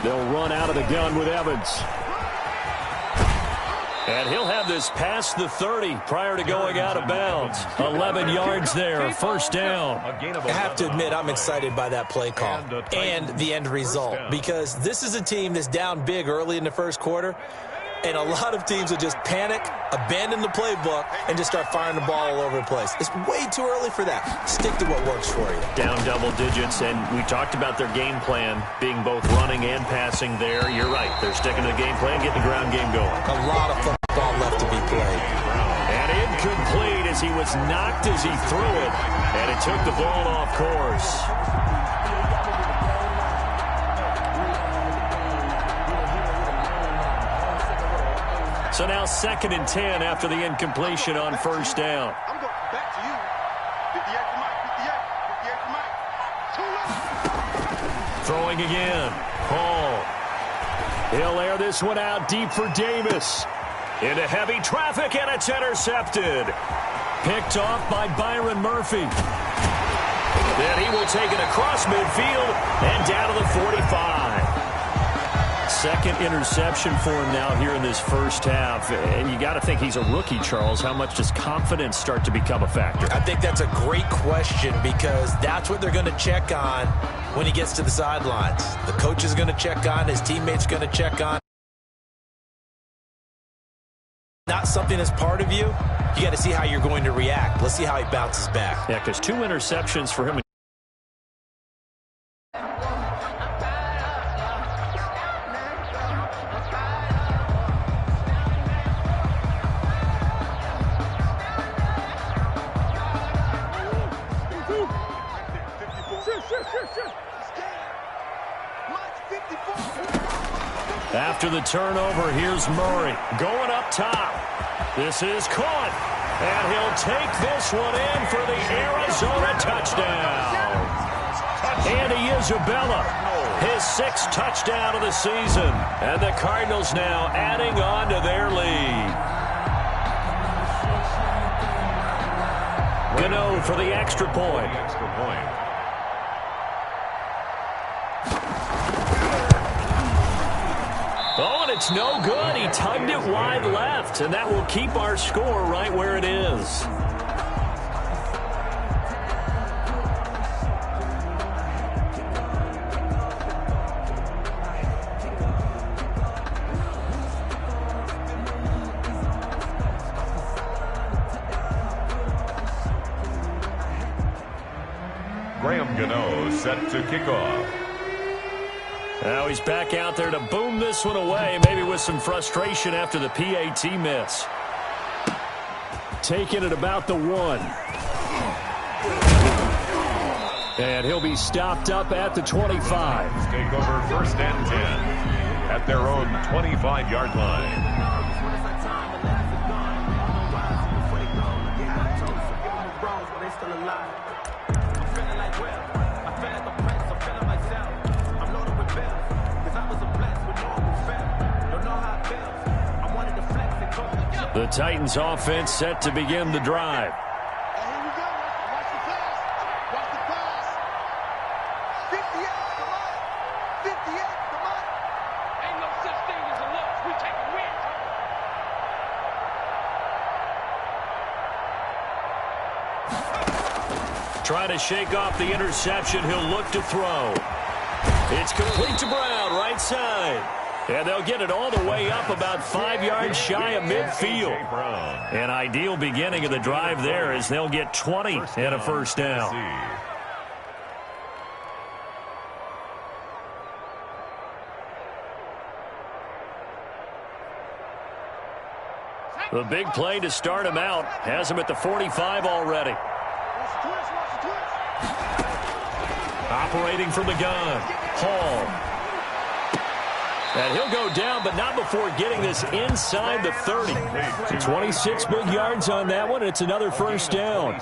They'll run out of the gun with Evans. And he'll have this past the 30 prior to going out of bounds. 11 yards there, first down. I have to admit, I'm excited by that play call and the end result, because this is a team that's down big early in the first quarter, and a lot of teams will just panic, abandon the playbook, and just start firing the ball all over the place. It's way too early for that. Stick to what works for you. Down double digits, and we talked about their game plan being both running and passing there. You're right. They're sticking to the game plan, getting the ground game going. A lot of football left to be played. And incomplete as he was knocked as he threw it, and it took the ball off course. So now 2nd and 10 after the incompletion on first down. I'm going back to you. 58 to Mike, 58 to Mike. Throwing again. Hall. He'll air this one out deep for Davis. Into heavy traffic, and it's intercepted. Picked off by Byron Murphy. Then he will take it across midfield and down to the 45. Second interception for him now here in this first half. And you got to think he's a rookie, Charles. How much does confidence start to become a factor? I think that's a great question, because that's what they're going to check on when he gets to the sidelines. The coach is going to check on, his teammates going to check on. Not something that's part of you. You got to see how you're going to react. Let's see how he bounces back. Yeah, because 2 interceptions for him. After the turnover, here's Murray going up top. This is caught, and he'll take this one in for the Arizona touchdown. Andy Isabella, his 6th touchdown of the season, and the Cardinals now adding on to their lead. Gano for the extra point. Oh, and it's no good. He tugged it wide left, and that will keep our score right where it is. Graham Gano set to kick off. Now he's back out there to boom this one away, maybe with some frustration after the PAT miss. Taking it about the 1. And he'll be stopped up at the 25. Take over 1st and 10 at their own 25-yard line. The Titans offense set to begin the drive. Here we go. Watch the pass. Watch the pass. 58, come on. 58, come on. Ain't no such thing as a loss. We take a win. Trying to shake off the interception. He'll look to throw. It's complete to Brown, right side. And they'll get it all the way up about 5 yards shy of midfield. An ideal beginning of the drive there, as they'll get 20 and a first down. The big play to start him out has him at the 45 already. Operating from the gun, Hall. And he'll go down, but not before getting this inside the 30. 26 big yards on that one. It's another first down.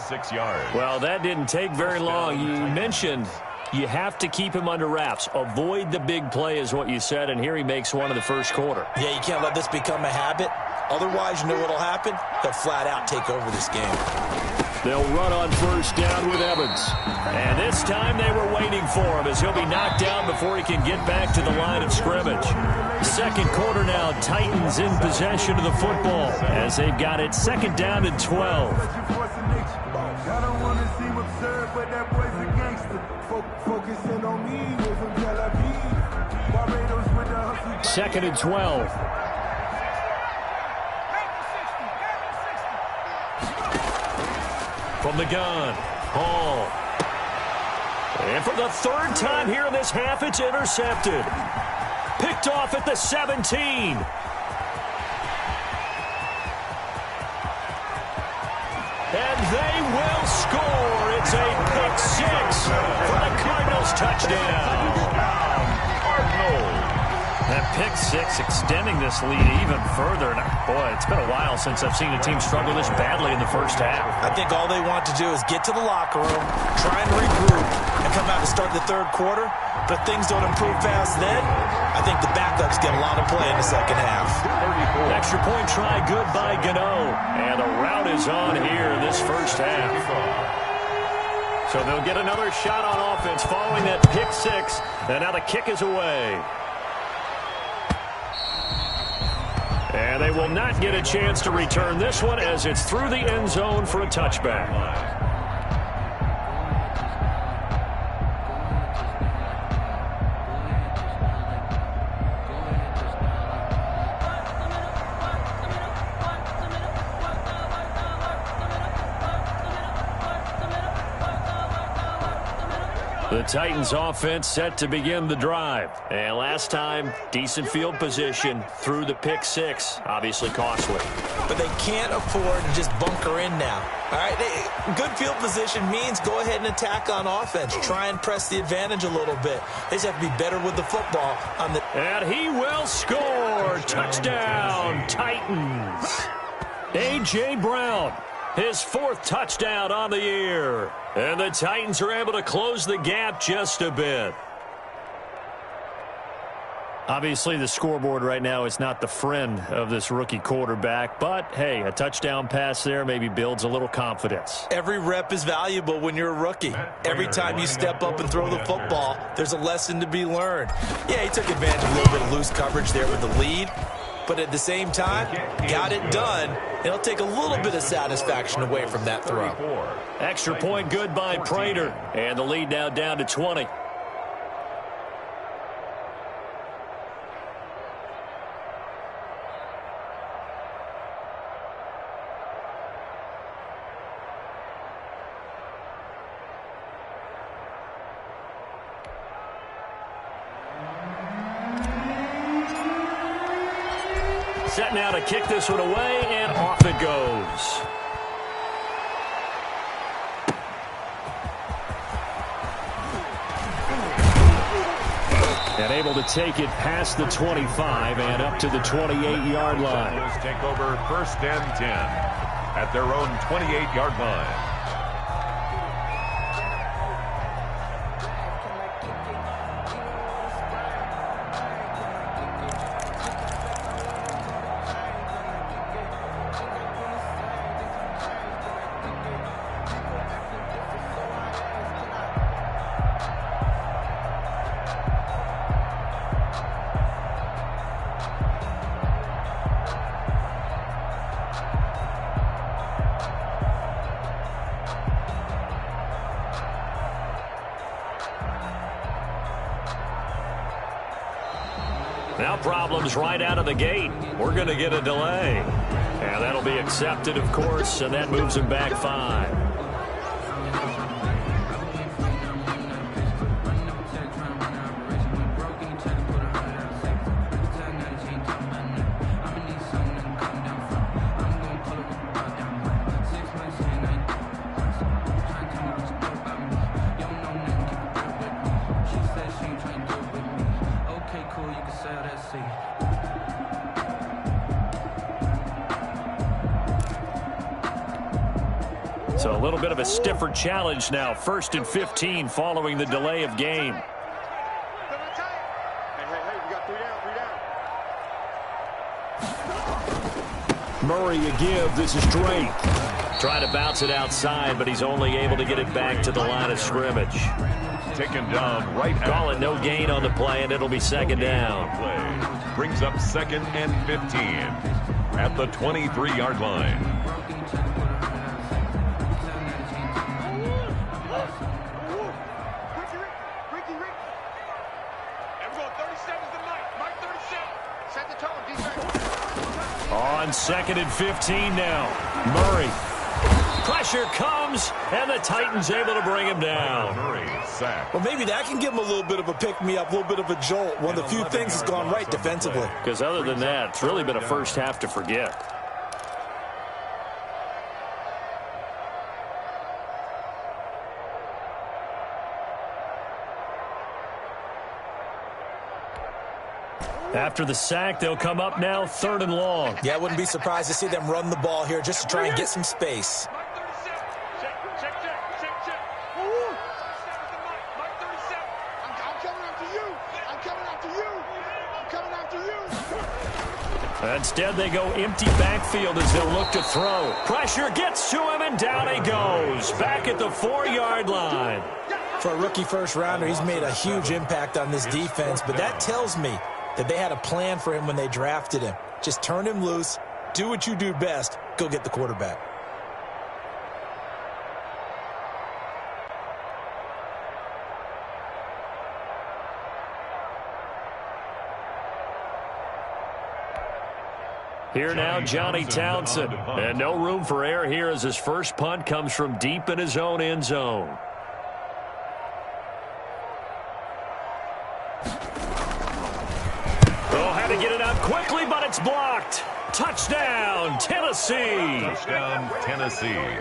Well, that didn't take very long. You mentioned you have to keep him under wraps. Avoid the big play is what you said, and here he makes one in the first quarter. Yeah, you can't let this become a habit. Otherwise, you know what will happen? They'll flat out take over this game. They'll run on first down with Evans. And this time they were waiting for him as he'll be knocked down before he can get back to the line of scrimmage. Second quarter now, Titans in possession of the football as they've got it second down and 12. Second and 12. From the gun, Hall. And for the third time here in this half, it's intercepted. Picked off at the 17. And they will score. It's a pick six for the Cardinals touchdown. Cardinals. That pick six extending this lead even further. And boy, it's been a while since I've seen a team struggle this badly in the first half. I think all they want to do is get to the locker room, try and regroup, and come out to start the third quarter. But things don't improve fast then. I think the backups get a lot of play in the second half. Extra point try good by Gano. And the route is on here in this first half. So they'll get another shot on offense following that pick six. And now the kick is away. And they will not get a chance to return this one as it's through the end zone for a touchback. The Titans offense set to begin the drive. And last time, decent field position through the pick six. Obviously costly. But they can't afford to just bunker in now. All right, good field position means go ahead and attack on offense. Try and press the advantage a little bit. They just have to be better with the football. And he will score. Touchdown, Titans. A.J. Brown. His fourth touchdown on the year. And the Titans are able to close the gap just a bit. Obviously, the scoreboard right now is not the friend of this rookie quarterback. But, hey, a touchdown pass there maybe builds a little confidence. Every rep is valuable when you're a rookie. Every time you step up and throw the football, there's a lesson to be learned. Yeah, he took advantage of a little bit of loose coverage there with the lead. But at the same time, got it done. It'll take a little bit of satisfaction away from that throw. Extra point good by Prater. And the lead now down to 20. Set now to kick this one away, and off it goes. And able to take it past the 25 and up to the 28-yard line. Take over first and 10 at their own 28-yard line. Now problems right out of the gate. We're going to get a delay. And that'll be accepted, of course, and that moves him back 5. So a little bit of a stiffer challenge now. 1st and 15 following the delay of game. Hey, we got 3 down, 3 down. Murray a give. This is Drake. Trying to bounce it outside, but he's only able to get it back to the line of scrimmage. Taken down right. Call it no gain on the play, and it'll be second down. Play brings up 2nd and 15 at the 23-yard line. On 2nd and 15 now. Murray. Pressure comes, and the Titans able to bring him down. Well, maybe that can give him a little bit of a pick-me-up, a little bit of a jolt. One of the few things that's gone right defensively. Because other than that, it's really been a first half to forget. After the sack, they'll come up now 3rd and long. Yeah, I wouldn't be surprised to see them run the ball here just to try and get some space. Instead, they go empty backfield as they'll look to throw. Pressure gets to him, and down he goes. Back at the 4-yard line. For a rookie first-rounder, he's made a huge impact on this defense, but that tells me that they had a plan for him when they drafted him. Just turn him loose, do what you do best, go get the quarterback. Here now, Johnny Townsend. And no room for error here as his first punt comes from deep in his own end zone. Oh, had to get it out quickly, but it's blocked. Touchdown, Tennessee. Touchdown, Tennessee.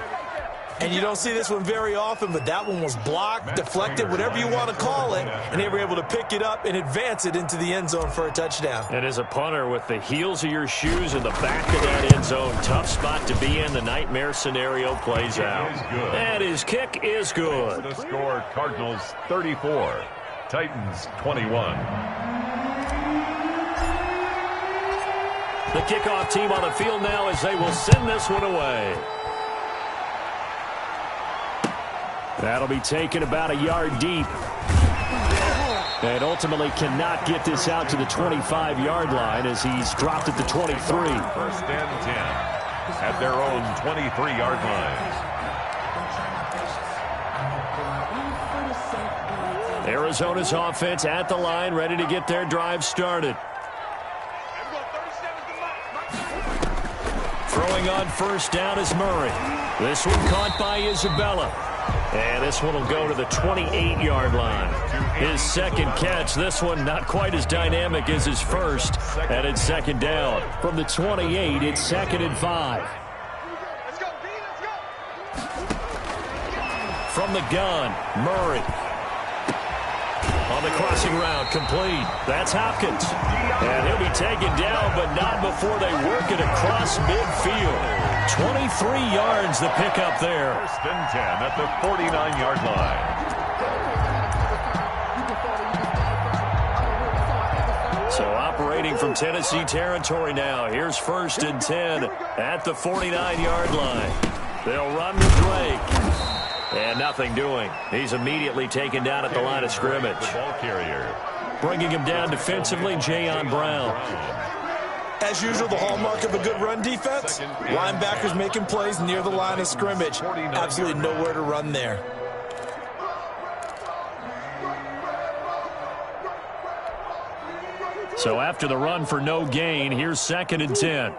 And you don't see this one very often, but that one was blocked, deflected, whatever you want to call it, and they were able to pick it up and advance it into the end zone for a touchdown. And as a punter, with the heels of your shoes in the back of that end zone, tough spot to be in. The nightmare scenario plays out. And his kick is good. The score, Cardinals 34, Titans 21. The kickoff team on the field now as they will send this one away. That'll be taken about a yard deep. And ultimately cannot get this out to the 25-yard line as he's dropped at the 23. 1st and 10 at their own 23-yard line. Arizona's offense at the line, ready to get their drive started. Throwing on 1st down is Murray. This one caught by Isabella. And this one will go to the 28-yard line. His second catch, this one not quite as dynamic as his first. And it's 2nd down. From the 28, it's 2nd and 5. From the gun, Murray. On the crossing route, complete. That's Hopkins. And he'll be taken down, but not before they work it across midfield. 23 yards the pickup there. 1st and 10 at the 49-yard line. So operating from Tennessee territory now. Here's 1st and 10 at the 49-yard line. They'll run with Drake. And nothing doing. He's immediately taken down at the line of scrimmage. The ball carrier. Bringing him down defensively, Jayon Brown. As usual, the hallmark of a good run defense, linebackers making plays near the line of scrimmage. Absolutely nowhere to run there. So after the run for no gain, here's 2nd and 10.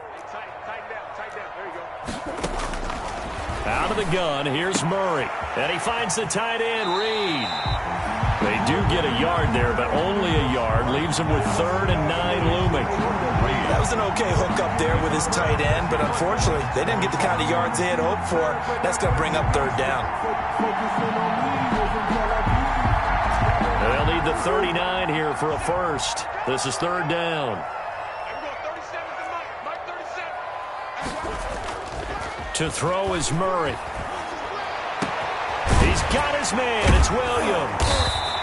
Out of the gun, here's Murray. And he finds the tight end, Reed. They do get a yard there, but only a yard. Leaves him with 3rd and 9 looming. That was an okay hook up there with his tight end, but unfortunately, they didn't get the kind of yards they had hoped for. That's going to bring up 3rd down. They'll need the 39 here for a first. This is 3rd down. To throw is Murray. He's got his man. It's Williams.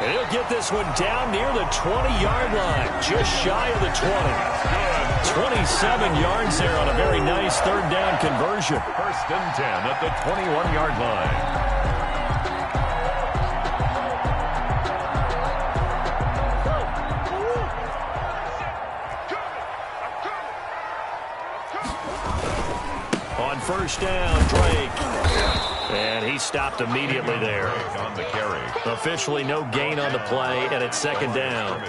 And he'll get this one down near the 20-yard line, just shy of the 20. 27 yards there on a very nice third down conversion. First and 10 at the 21-yard line. On first down, Drake. And he stopped immediately there. On the carry. Officially no gain on the play, and it's second down.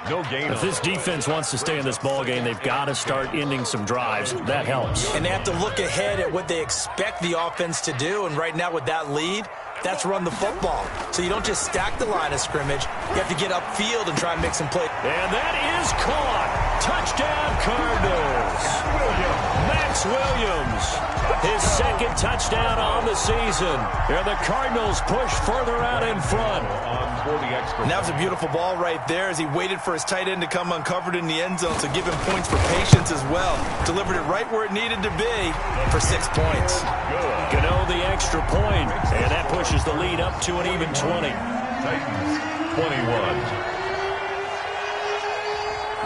No gain. If this defense wants to stay in this ballgame, they've got to start ending some drives. That helps. And they have to look ahead at what they expect the offense to do. And right now with that lead, that's run the football. So you don't just stack the line of scrimmage. You have to get upfield and try and make some plays. And that is caught. Touchdown, Cardinals. Max Williams, his second touchdown on the season. And the Cardinals push further out in front. And that was a beautiful ball right there as he waited for his tight end to come uncovered in the end zone, so give him points for patience as well. Delivered it right where it needed to be for 6 points. Gano the extra point, and that pushes the lead up to an even 20. Titans 21.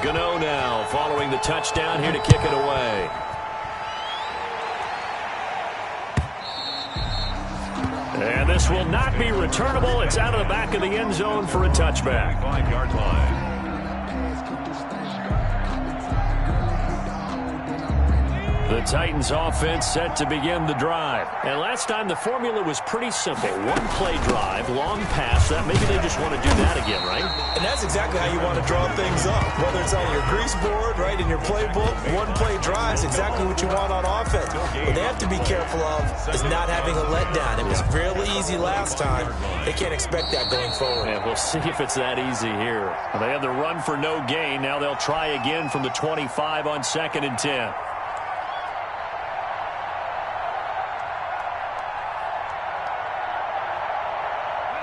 Gano now following the touchdown here to kick it away. And this will not be returnable. It's out of the back of the end zone for a touchback. 5-yard line. The Titans offense set to begin the drive. And last time the formula was pretty simple. One play drive, long pass. That maybe they just want to do that again, right? And that's exactly how you want to draw things up. Whether it's on your grease board, right, in your playbook, one play drive is exactly what you want on offense. What they have to be careful of is not having a letdown. It was really easy last time. They can't expect that going forward. And we'll see if it's that easy here. They had the run for no gain. Now they'll try again from the 25 on 2nd and 10.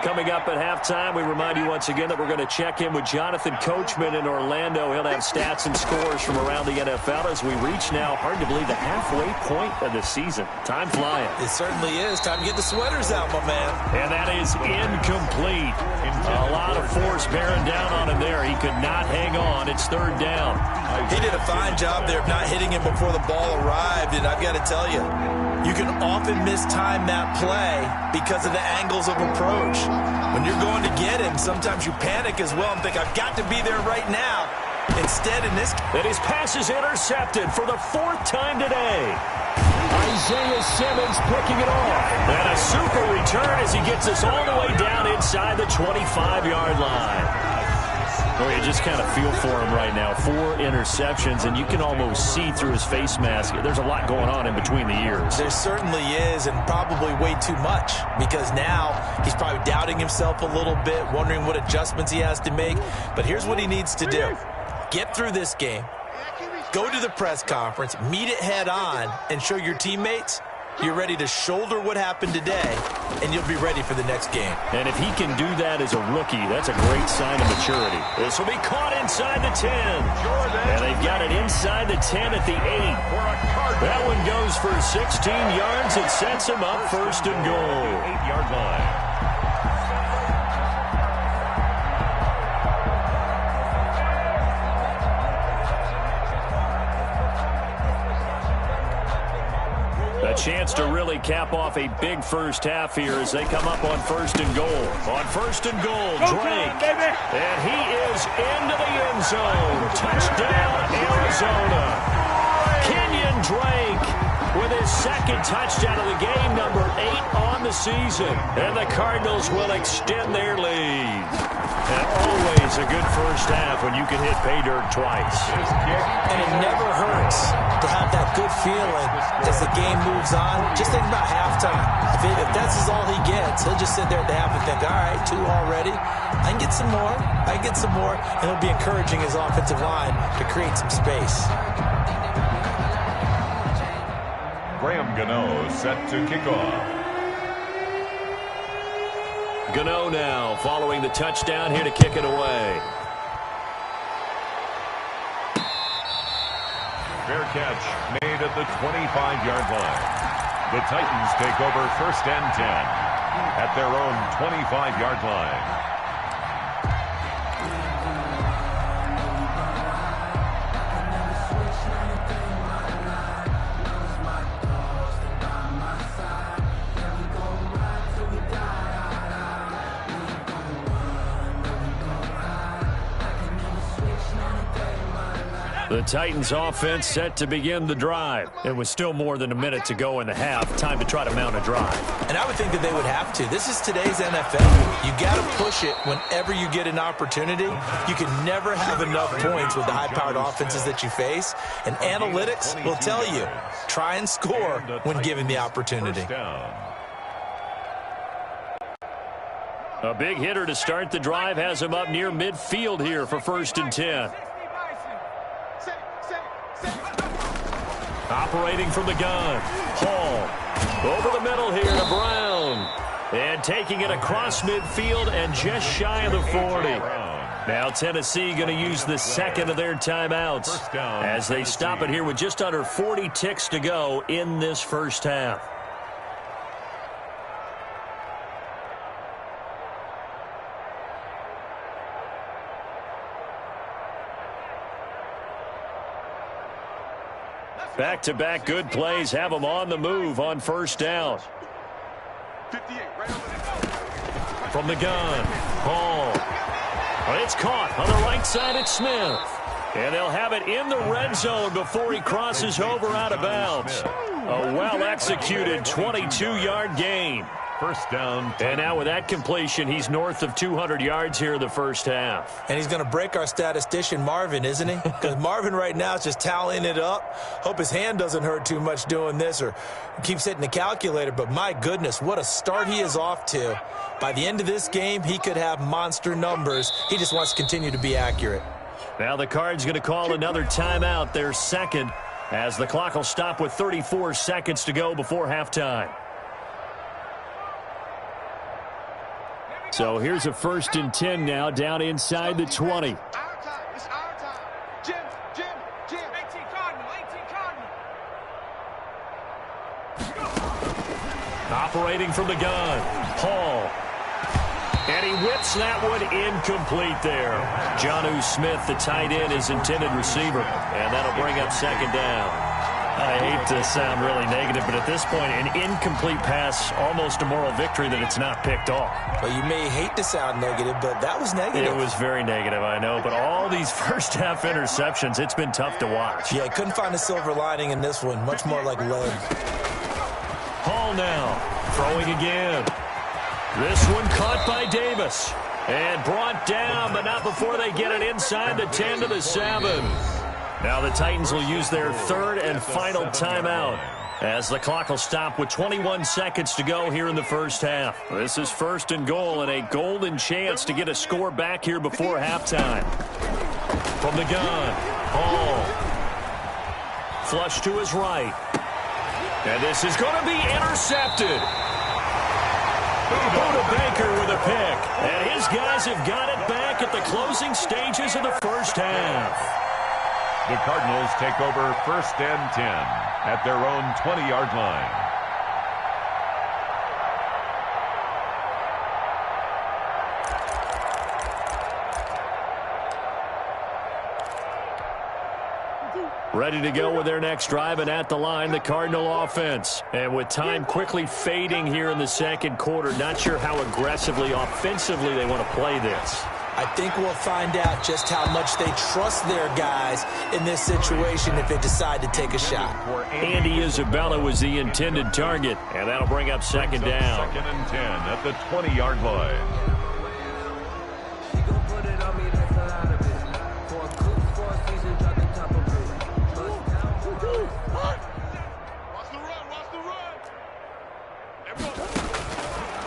Coming up at halftime, we remind you once again that we're going to check in with Jonathan Coachman in Orlando. He'll have stats and scores from around the NFL as we reach now, hard to believe, the halfway point of the season. Time flying. It certainly is. Time to get the sweaters out, my man. And that is incomplete. A lot of force bearing down on him there. He could not hang on. It's third down. He did a fine job there of not hitting him before the ball arrived, and I've got to tell you, you can often mistime that play because of the angles of approach. When you're going to get him, sometimes you panic as well and think, I've got to be there right now. Instead, in this... And his pass is intercepted for the 4th time today. Isaiah Simmons picking it off. And a super return as he gets us all the way down inside the 25-yard line. Oh, you just kind of feel for him right now. 4 interceptions, and you can almost see through his face mask. There's a lot going on in between the ears. There certainly is, and probably way too much, because now he's probably doubting himself a little bit, wondering what adjustments he has to make. But here's what he needs to do. Get through this game, go to the press conference, meet it head on, and show your teammates you're ready to shoulder what happened today, and you'll be ready for the next game. And if he can do that as a rookie, that's a great sign of maturity. This will be caught inside the 10. And they've got it inside the 10 at the 8. That one goes for 16 yards. It sets him up first and goal. 8-yard line. A chance to really cap off a big first half here as they come up on 1st and goal. On 1st and goal, Drake. And he is into the end zone. Touchdown, Arizona. Kenyon Drake with his 2nd touchdown of the game, number 8 on the season. And the Cardinals will extend their lead. And always a good first half when you can hit pay dirt twice. And it never hurts to have that good feeling as the game moves on. Just think about halftime. If that's all he gets, he'll just sit there at the half and think, all right, 2 already. I can get some more. I can get some more. And it'll be encouraging his offensive line to create some space. Graham Gano set to kick off. Gano now following the touchdown here to kick it away. Fair catch made at the 25-yard line. The Titans take over 1st and 10 at their own 25-yard line. The Titans offense set to begin the drive. It was still more than a minute to go in the half. Time to try to mount a drive. And I would think that they would have to. This is today's NFL. You got to push it whenever you get an opportunity. You can never have enough points with the high-powered offenses that you face. And analytics will tell you, try and score when given the opportunity. A big hitter to start the drive has him up near midfield here for 1st and 10. Operating from the gun, Hall. Over the middle here to Brown. And taking it across midfield and just shy of the 40. Now Tennessee going to use the second of their timeouts as they stop it here with just under 40 ticks to go in this first half. Back-to-back good plays have them on the move on 1st down. From the gun, Hall. It's caught on the right side at Smith. And they'll have it in the red zone before he crosses over out of bounds. A well-executed 22-yard gain. 1st down. And now with that completion, he's north of 200 yards here in the first half. And he's going to break our statistician Marvin, isn't he? Because Marvin right now is just tallying it up. Hope his hand doesn't hurt too much doing this or keeps hitting the calculator. But my goodness, what a start he is off to. By the end of this game, he could have monster numbers. He just wants to continue to be accurate. Now the Cards going to call another timeout, their second, as the clock will stop with 34 seconds to go before halftime. So here's a 1st and 10 now down inside the 20. It's our time. Jim. 18 Cardinal. Operating from the gun, Hall. And he whips that one incomplete there. Jonnu Smith, the tight end, is intended receiver. And that'll bring up 2nd down. I hate to sound really negative, but at this point, an incomplete pass, almost a moral victory that it's not picked off. Well, you may hate to sound negative, but that was negative. It was very negative, I know. But all these first-half interceptions, it's been tough to watch. Yeah, I couldn't find a silver lining in this one. Much more like lead. Hall now, throwing again. This one caught by Davis. And brought down, but not before they get it inside the 10 to the 7. Now the Titans will use their 3rd and final timeout as the clock will stop with 21 seconds to go here in the first half. This is 1st and goal and a golden chance to get a score back here before halftime. From the gun, Hall. Flush to his right. And this is going to be intercepted. Buda Baker with a pick. And his guys have got it back at the closing stages of the first half. The Cardinals take over 1st and 10 at their own 20-yard line. Ready to go with their next drive, and at the line, the Cardinal offense. And with time quickly fading here in the 2nd quarter, not sure how aggressively, offensively they want to play this. I think we'll find out just how much they trust their guys in this situation if they decide to take a shot. Andy Isabella was the intended target, and that'll bring up 2nd down. 2nd and 10 at the 20-yard line.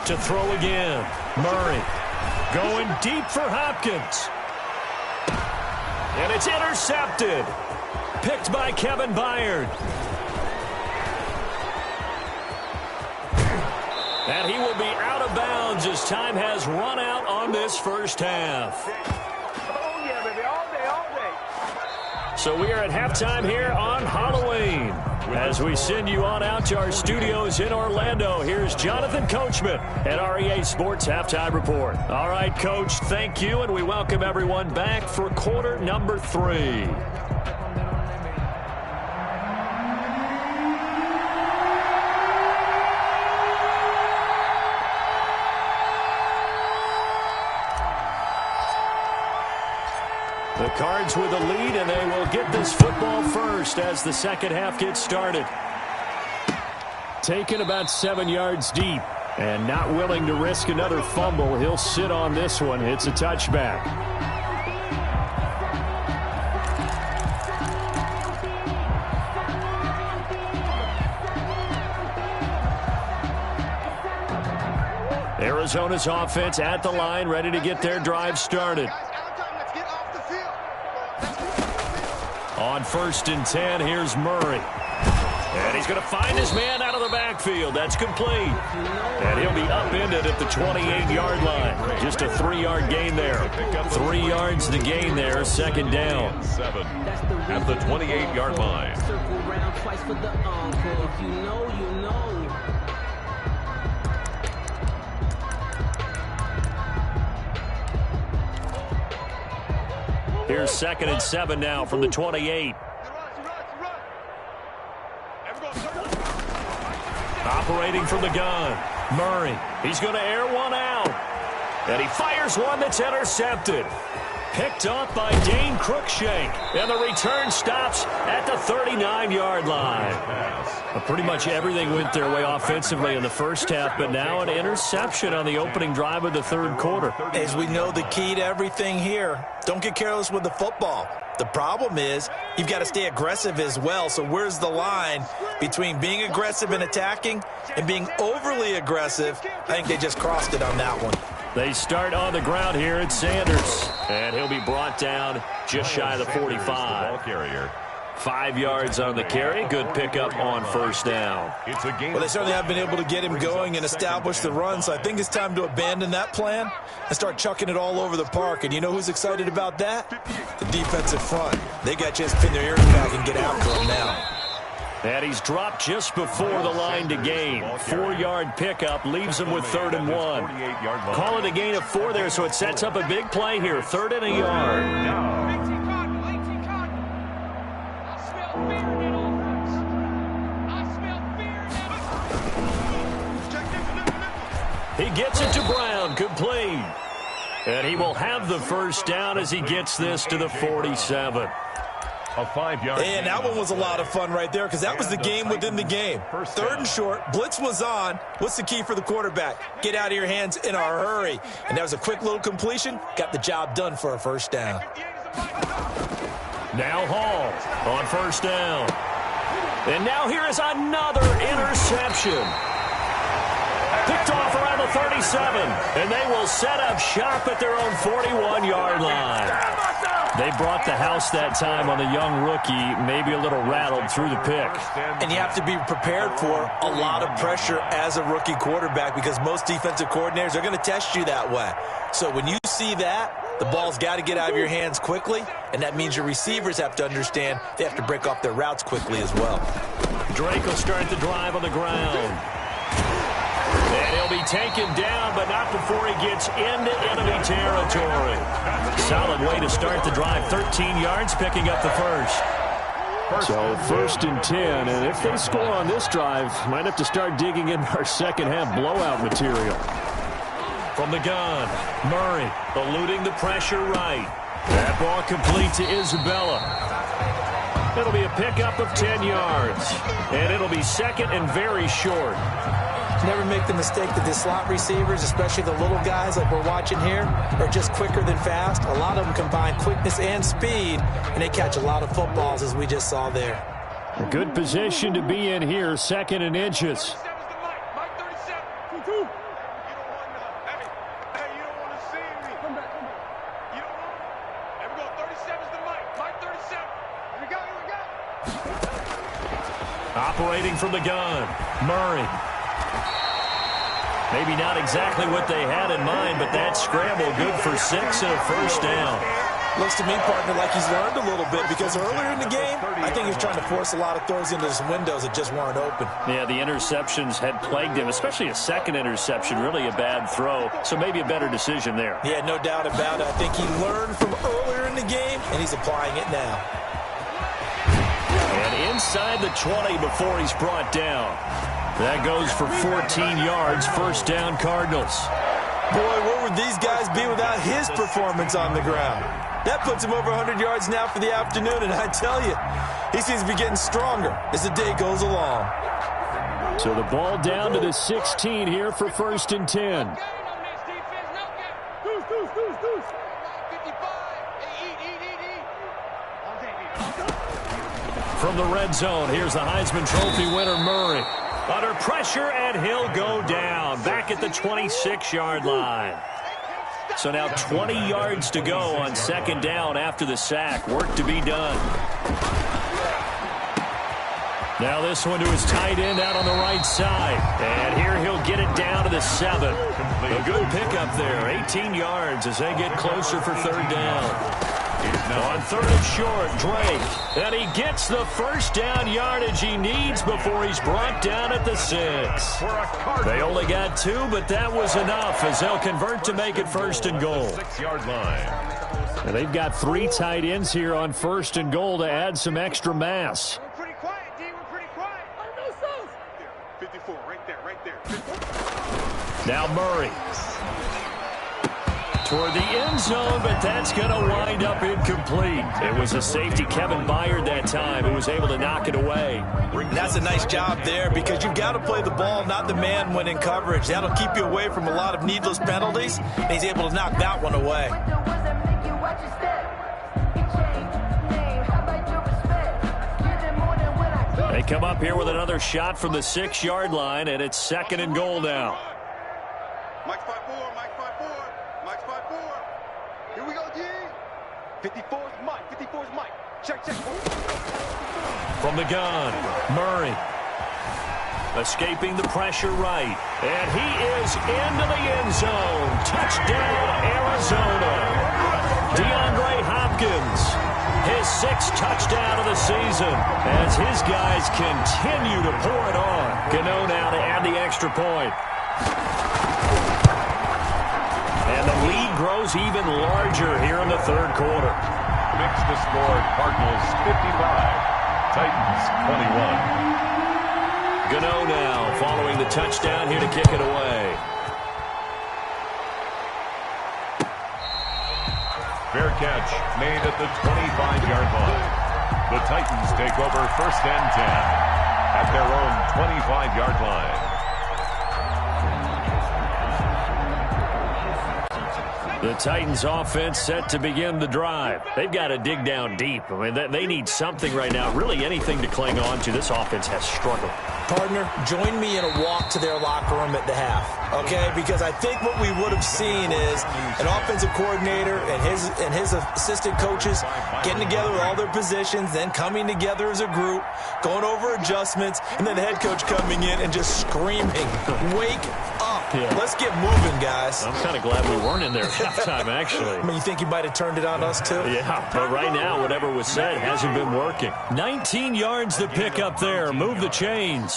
To throw again, Murray. Going deep for Hopkins. And it's intercepted. Picked by Kevin Byard. And he will be out of bounds as time has run out on this first half. Oh, yeah, baby. All day. So we are at halftime here on Halloween. As we send you on out to our studios in Orlando, here's Jonathan Coachman at REA Sports Halftime Report. All right, Coach, thank you, and we welcome everyone back for quarter number 3. The Cards with the lead, and they will get this football first as the second half gets started. Taken about 7 yards deep and not willing to risk another fumble. He'll sit on this one. It's a touchback. Arizona's offense at the line, ready to get their drive started. On 1st and 10, here's Murray. And he's going to find his man out of the backfield. That's complete. And he'll be upended at the 28-yard line. Just a 3-yard gain there. 3 yards to gain there, second down. 7 at the 28-yard line. Circle round twice for the encore. If you know, you know. Here's 2nd and 7 now from the 28. Operating from the gun, Murray. He's going to air one out. And he fires one that's intercepted. Picked off by Dane Cruikshank. And the return stops at the 39-yard line. Pretty much everything went their way offensively in the first half, but now an interception on the opening drive of the third quarter. As we know, the key to everything here, don't get careless with the football. The problem is you've got to stay aggressive as well. So where's the line between being aggressive and attacking and being overly aggressive? I think they just crossed it on that one. They start on the ground here at Sanders. And he'll be brought down just shy of the 45. 5 yards on the carry. Good pickup on first down. Well, they certainly have been able to get him going and establish the run, so I think it's time to abandon that plan and start chucking it all over the park. And you know who's excited about that? The defensive front. They got to just pin their ears back and get after him now. And he's dropped just before the line to gain. 4-yard pickup leaves him with 3rd and 1. Call it a gain of 4 there, so it sets up a big play here. 3rd and a yard. He gets it to Brown, complete. And he will have the first down as he gets this to the 47. A 5-yard. And that one was a lot of fun right there because that was the game within the game. 3rd and short, blitz was on. What's the key for the quarterback? Get out of your hands in a hurry. And that was a quick little completion. Got the job done for a first down. Now Hall on first down. And now here is another interception. Picked off around the 37, and they will set up shop at their own 41-yard line. They brought the house that time on the young rookie, maybe a little rattled through the pick. And you have to be prepared for a lot of pressure as a rookie quarterback because most defensive coordinators are going to test you that way. So when you see that, the ball's got to get out of your hands quickly, and that means your receivers have to understand they have to break off their routes quickly as well. Drake will start the drive on the ground. And he'll be taken down, but not before he gets into enemy territory. Solid way to start the drive. 13 yards, picking up the first. So 1st and 10, and if they score on this drive, might have to start digging in our second half blowout material. From the gun, Murray eluding the pressure right. That ball complete to Isabella. It'll be a pickup of 10 yards, and it'll be 2nd and very short. Never make the mistake that the slot receivers, especially the little guys like we're watching here, are just quicker than fast. A lot of them combine quickness and speed, and they catch a lot of footballs, as we just saw there. A good position to be in here, 2nd and inches. Operating from the gun, Murray. Maybe not exactly what they had in mind, but that scramble good for 6 and a first down. Looks to me, partner, like he's learned a little bit because earlier in the game, I think he was trying to force a lot of throws into some windows that just weren't open. Yeah, the interceptions had plagued him, especially a second interception, really a bad throw. So maybe a better decision there. Yeah, no doubt about it. I think he learned from earlier in the game, and he's applying it now. And inside the 20 before he's brought down. That goes for 14 yards, first down Cardinals. Boy, where would these guys be without his performance on the ground? That puts him over 100 yards now for the afternoon, and I tell you, he seems to be getting stronger as the day goes along. So the ball down to the 16 here for 1st and 10. From the red zone, here's the Heisman Trophy winner, Murray. Under pressure, and he'll go down. Back at the 26-yard line. So now 20 yards to go on 2nd down after the sack. Work to be done. Now this one to his tight end out on the right side. And here he'll get it down to the 7. A good pickup there. 18 yards as they get closer for 3rd down. On 3rd and short, Drake. And he gets the 1st down yardage he needs before he's brought down at the 6. They only got 2, but that was enough as they'll convert to make it 1st and goal. 6-yard line. And they've got 3 tight ends here on 1st and goal to add some extra mass. We're pretty quiet, D. We're pretty quiet. I know so. 54, right there, right there. 54. Now Murray. Toward the end zone, but that's going to wind up incomplete. It was a safety, Kevin Byard, that time, who was able to knock it away. And that's a nice job there because you've got to play the ball, not the man when in coverage. That'll keep you away from a lot of needless penalties, and he's able to knock that one away. They come up here with another shot from the 6-yard line, and it's 2nd and goal now. Mike 5-4, Mike 5-4, Mike 5-4. Here we go, D. 54 is Mike, 54 is Mike. Check, check. From the gun, Murray. Escaping the pressure right. And he is into the end zone. Touchdown, Arizona. DeAndre Hopkins. His 6th touchdown of the season as his guys continue to pour it on. Gano now to add the extra point. And the lead grows even larger here in the 3rd quarter. Makes the score Cardinals 55, Titans 21. Gano now following the touchdown here to kick it away. Fair catch made at the 25-yard line. The Titans take over 1st and 10 at their own 25-yard line. The Titans offense set to begin the drive. They've got to dig down deep. I mean, they need something right now, really anything to cling on to. This offense has struggled. Partner, join me in a walk to their locker room at the half, okay? Because I think what we would have seen is an offensive coordinator and his assistant coaches getting together with all their positions, then coming together as a group, going over adjustments, and then the head coach coming in and just screaming, "Wake up. Yeah. Let's get moving, guys." I'm kind of glad we weren't in there at halftime, actually. I mean, you think he might have turned it on us, too? Yeah, but right now, whatever was said hasn't been working. 19 yards to pick up there. Move the chains.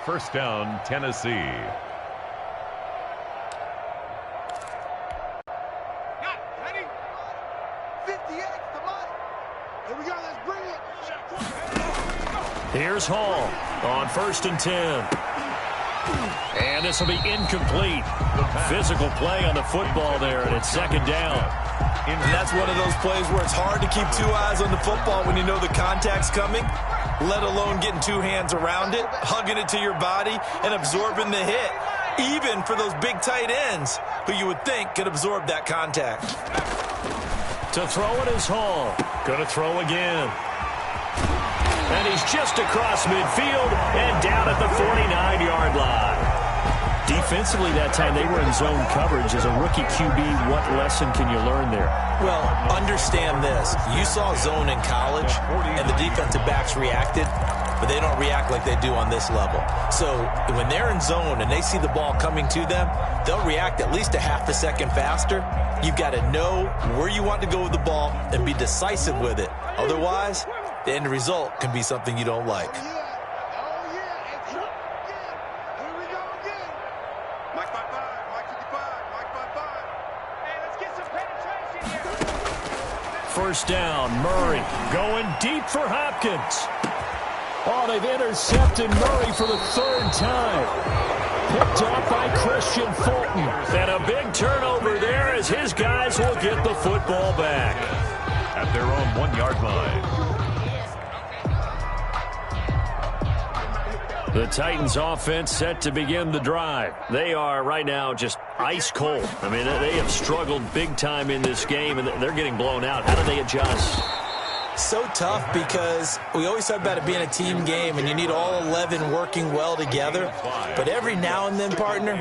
1st down, Tennessee. Ready? 58, come on. Here we go, let's bring it. Here's Hall on 1st and 10. And this will be incomplete. Physical play on the football there, and it's 2nd down. And that's one of those plays where it's hard to keep 2 eyes on the football when you know the contact's coming, let alone getting 2 hands around it, hugging it to your body, and absorbing the hit, even for those big tight ends who you would think could absorb that contact. To throw it is Hall. Going to throw again. And he's just across midfield and down at the 49-yard line. Defensively that time, they were in zone coverage. As a rookie QB, what lesson can you learn there? Well, understand this. You saw zone in college, and the defensive backs reacted, but they don't react like they do on this level. So when they're in zone and they see the ball coming to them, they'll react at least a half a second faster. You've got to know where you want to go with the ball and be decisive with it. Otherwise, the end result can be something you don't like. First down, Murray going deep for Hopkins. Oh, they've intercepted Murray for the 3rd time. Picked up by Christian Fulton. And a big turnover there as his guys will get the football back. at their own 1-yard line. The Titans offense set to begin the drive. They are right now just ice cold. I mean, they have struggled big time in this game, and they're getting blown out. How do they adjust? So tough because we always talk about it being a team game and you need all 11 working well together. But every now and then, partner,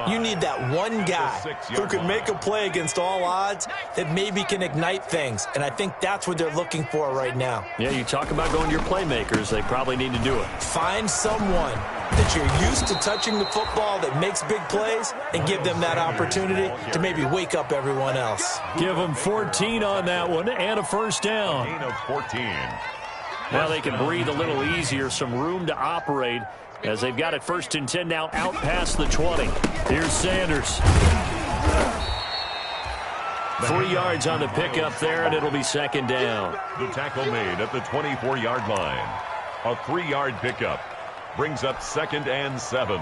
you need that one guy who can make a play against all odds that maybe can ignite things. And I think that's what they're looking for right now. Yeah, you talk about going to your playmakers. They probably need to do it. Find someone that you're used to touching the football that makes big plays and give them that opportunity to maybe wake up everyone else. Give them 14 on that one and a first down. Gain of 14. Now they can breathe a little easier, some room to operate as they've got it 1st and 10 now out past the 20. Here's Sanders. 3 yards on the pickup there, and it'll be 2nd down. The tackle made at the 24-yard line. A 3-yard pickup brings up 2nd and 7.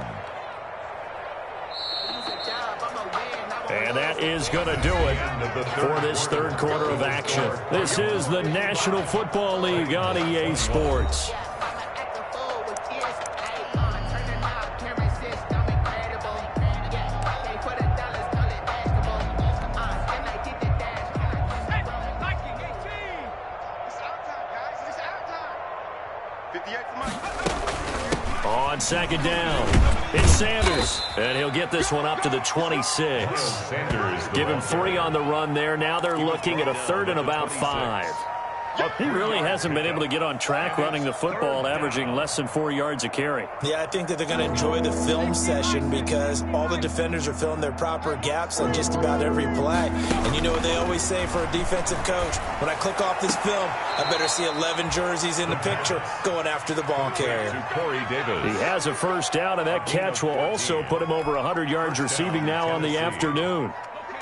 And that is going to do it for this 3rd quarter of action. This is the National Football League on EA Sports. On 2nd down, it's Sanders, and he'll get this one up to the 26. Give him 3 on the run there. Now they're looking at a 3rd and about 5. He really hasn't been able to get on track running the football, averaging less than 4 yards a carry. Yeah, I think that they're going to enjoy the film session because all the defenders are filling their proper gaps on just about every play. And you know what they always say for a defensive coach? When I click off this film, I better see 11 jerseys in the picture going after the ball carrier. He has a first down, and that catch will also put him over 100 yards receiving now on the afternoon.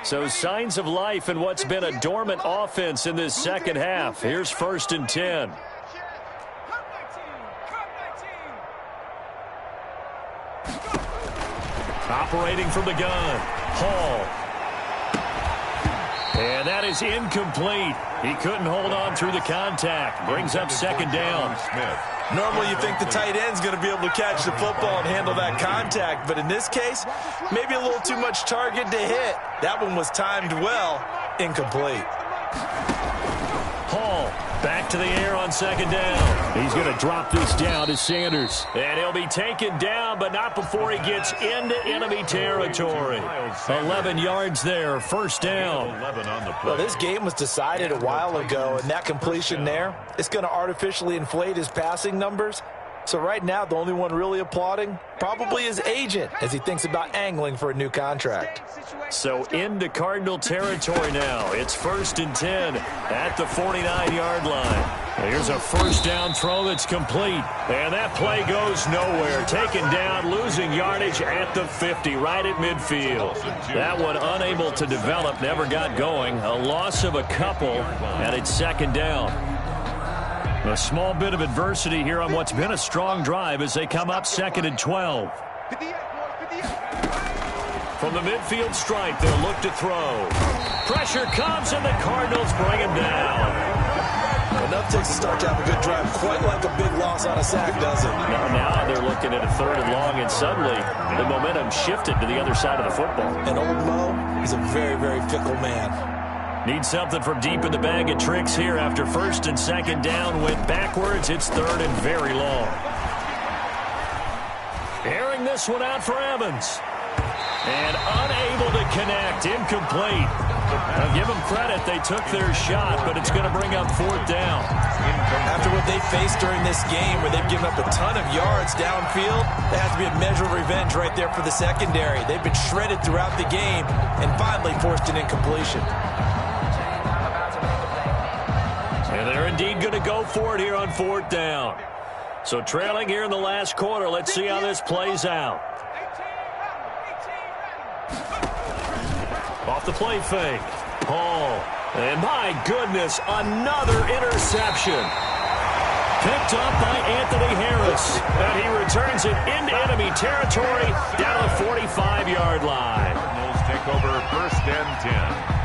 So signs of life in what's been a dormant offense in this 2nd half. Here's 1st and 10. Operating from the gun, Hall. And that is incomplete. He couldn't hold on through the contact. Brings up 2nd down. Normally you think the tight end's going to be able to catch the football and handle that contact, but in this case, maybe a little too much target to hit. That one was timed well, incomplete. Hall back to the air on 2nd down. He's going to drop this down to Sanders. And he'll be taken down, but not before he gets into enemy territory. 11 yards there, 1st down. Well, this game was decided a while ago, and that completion there, it's going to artificially inflate his passing numbers. So right now, the only one really applauding probably his agent as he thinks about angling for a new contract. So into Cardinal territory now. It's 1st and 10 at the 49-yard line. Here's a first down throw that's complete. And that play goes nowhere. Taken down, losing yardage at the 50, right at midfield. That one unable to develop, never got going. A loss of a couple, and it's 2nd down. A small bit of adversity here on what's been a strong drive as they come up 2nd and 12. From the midfield stripe, they'll look to throw. Pressure comes, and the Cardinals bring him down. Enough takes to start to have a good drive, quite like a big loss on a sack, does it? Now they're looking at a 3rd and long, and suddenly the momentum shifted to the other side of the football. And old Mo is a very, very fickle man. Need something from deep in the bag of tricks here after 1st and 2nd down. Went backwards. It's 3rd and very long. Airing this one out for Evans. And unable to connect. Incomplete. Now give them credit. They took their shot, but it's going to bring up 4th down. After what they faced during this game where they've given up a ton of yards downfield, there has to be a measure of revenge right there for the secondary. They've been shredded throughout the game and finally forced an incompletion. And they're indeed going to go for it here on 4th down. So trailing here in the last quarter. Let's see how this plays out. Off the play fake. Hall. And my goodness, another interception. Picked up by Anthony Harris. And he returns it into enemy territory down the 45-yard line. Cardinals take over 1st and 10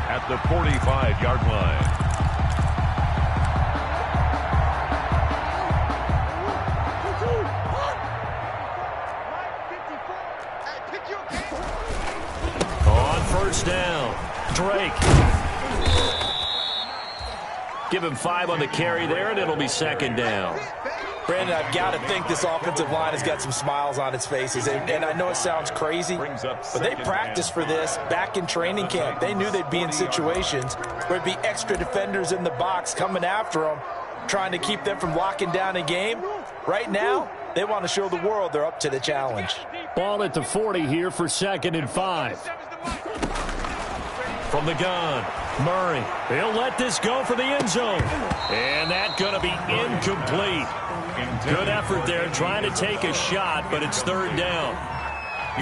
at the 45-yard line. Drake. Give him 5 on the carry there, and it'll be second down. Brandon, I've got to think this offensive line has got some smiles on its faces. And I know it sounds crazy, but they practiced for this back in training camp. They knew they'd be in situations where it'd be extra defenders in the box coming after them, trying to keep them from locking down a game. Right now, they want to show the world they're up to the challenge. Ball at the 40 here for 2nd and 5. From the gun, Murray. He'll let this go for the end zone. And that's going to be incomplete. Good effort there trying to take a shot, but it's 3rd down.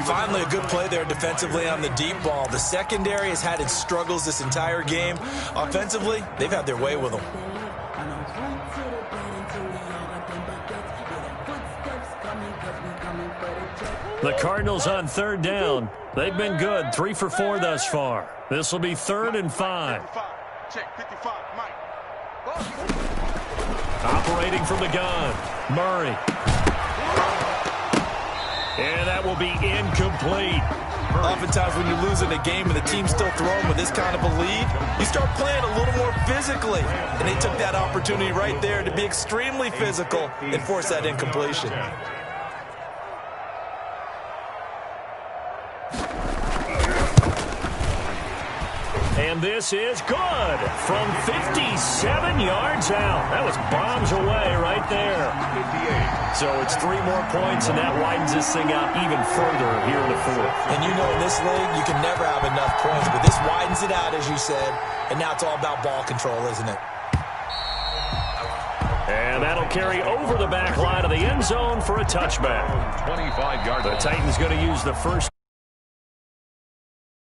Finally, a good play there defensively on the deep ball. The secondary has had its struggles this entire game. Offensively, they've had their way with them. The Cardinals on 3rd down. They've been good, 3 for 4 thus far. This will be 3rd and 5. Check 55, Mike. Operating from the gun, Murray. And that will be incomplete. Oftentimes when you're losing a game and the team's still throwing with this kind of a lead, you start playing a little more physically. And they took that opportunity right there to be extremely physical and force that incompletion. And this is good from 57 yards out. That was bombs away right there. So it's 3 more points, and that widens this thing out even further here in the 4th. And you know in this league, you can never have enough points, but this widens it out, as you said, and now it's all about ball control, isn't it? And that'll carry over the back line of the end zone for a touchback. 25-yard line. The Titans going to use the first